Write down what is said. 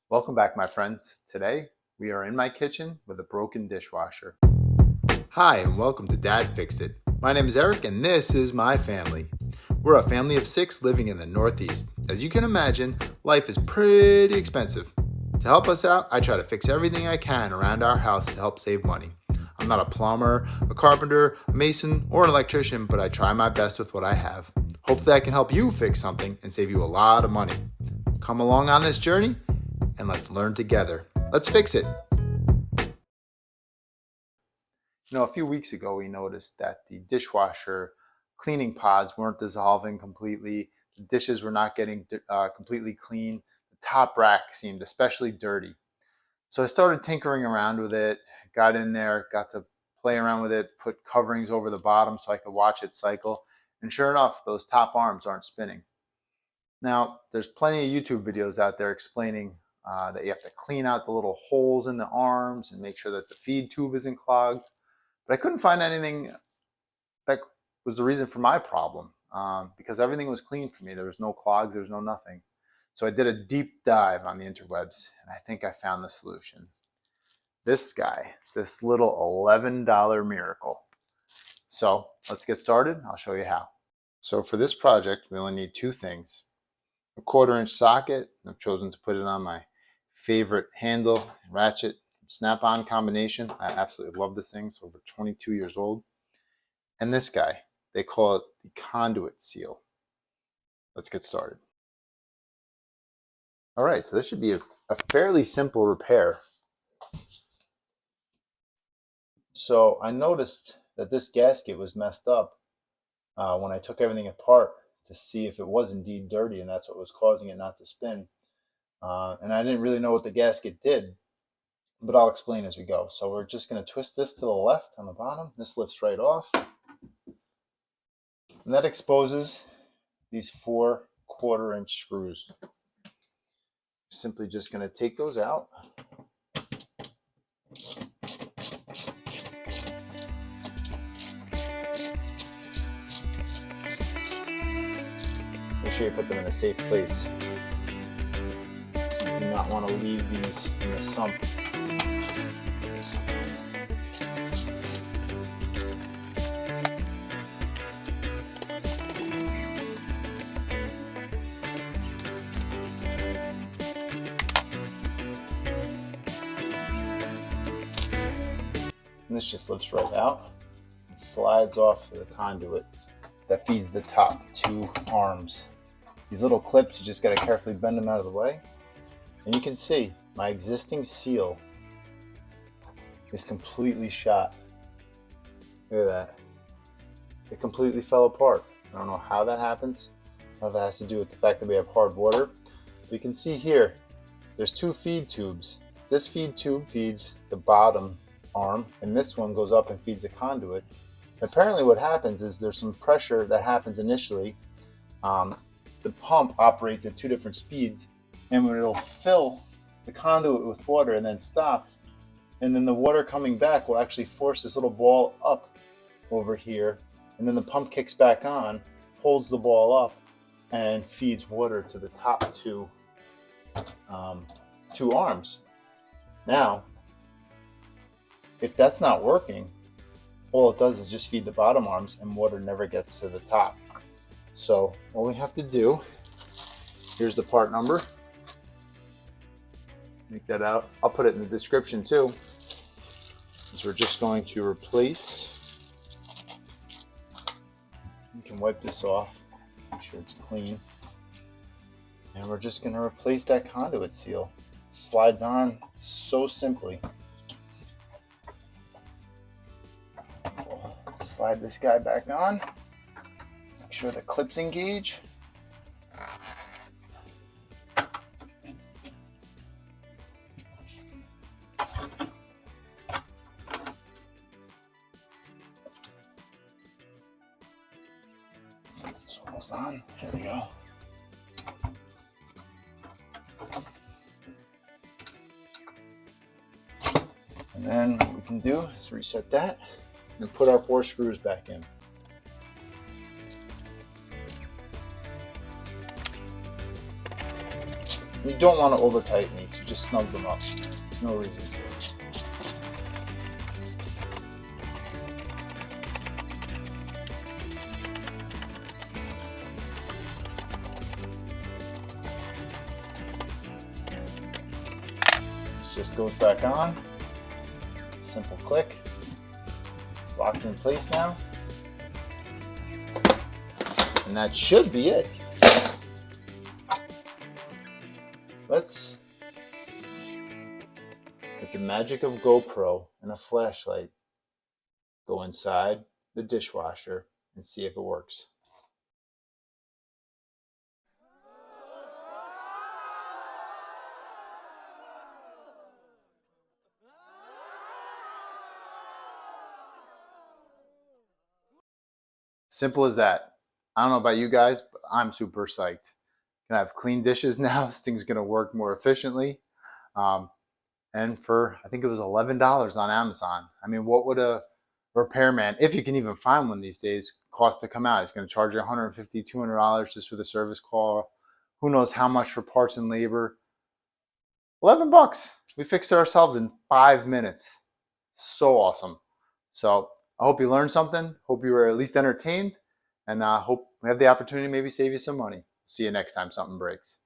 Welcome back, my friends. Today, we are in my kitchen with a broken dishwasher. Hi, and welcome to Dad Fixed It. My name is Eric, and this is my family. We're a family of 6 living in the Northeast. As you can imagine, life is pretty expensive. To help us out, I try to fix everything I can around our house to help save money. I'm not a plumber, a carpenter, a mason, or an electrician, but I try my best with what I have. Hopefully, I can help you fix something and save you a lot of money. Come along on this journey, and let's learn together. Let's fix it. A few weeks ago, we noticed that the dishwasher cleaning pods weren't dissolving completely. The dishes were not getting completely clean. The top rack seemed especially dirty. So I started tinkering around with it, got in there, got to play around with it, put coverings over the bottom so I could watch it cycle. And sure enough, those top arms aren't spinning. Now, there's plenty of YouTube videos out there explaining that you have to clean out the little holes in the arms and make sure that the feed tube isn't clogged. But I couldn't find anything that was the reason for my problem because everything was clean for me. There was no clogs, there was no nothing. So I did a deep dive on the interwebs, and I think I found the solution. This guy, this little $11 miracle. So let's get started. I'll show you how. So for this project, we only need 2 things. A 1/4-inch socket. I've chosen to put it on my favorite handle ratchet snap-on combination. I absolutely love this thing. It's over 22 years old. And this guy, they call it the Conduit seal. Let's get started. All right, so this should be a fairly simple repair. So I noticed that this gasket was messed up when I took everything apart to see if it was indeed dirty, and that's what was causing it not to spin. And I didn't really know what the gasket did, but I'll explain as we go. So we're just going to twist this to the left on the bottom. This lifts right off. And that exposes these 4 1/4-inch screws. Simply just going to take those out. Make sure you put them in a safe place. You do not want to leave these in the sump. And this just lifts right out and slides off the conduit that feeds the top 2 arms. These little clips, you just got to carefully bend them out of the way. And you can see my existing seal is completely shot. Look at that. It completely fell apart. I don't know how that happens. I don't know if it has to do with the fact that we have hard water. But you can see here, there's 2 feed tubes. This feed tube feeds the bottom arm, and this one goes up and feeds the conduit. And apparently what happens is there's some pressure that happens initially. The pump operates at 2 different speeds, and when it'll fill the conduit with water and then stop, and then the water coming back will actually force this little ball up over here, and then the pump kicks back on, holds the ball up, and feeds water to the top 2 arms. Now, if that's not working, all it does is just feed the bottom arms and water never gets to the top. So all we have to do, here's the part number. Make that out. I'll put it in the description too. Is we're just going to replace. You can wipe this off, make sure it's clean. And we're just going to replace that conduit seal. It slides on so simply. Slide this guy back on. Make sure the clips engage. It's almost on. Here we go. And then what we can do is reset that and put our 4 screws back in. You don't want to over tighten these, you just snug them up. There's no reason to. This just goes back on. Simple click. It's locked in place now. And that should be it. Let's, with the magic of GoPro and a flashlight, go inside the dishwasher and see if it works. Simple as that. I don't know about you guys, but I'm super psyched. Gonna have clean dishes now. This thing's gonna work more efficiently. Um, and for, I think it was $11 on Amazon. I mean, what would a repairman, if you can even find one these days, cost to come out? He's going to charge you $150, $200 just for the service call. Who knows how much for parts and labor? 11 bucks. We fixed it ourselves in 5 minutes. So awesome. So I hope you learned something. Hope you were at least entertained, and hope we have the opportunity to maybe save you some money. See you next time something breaks.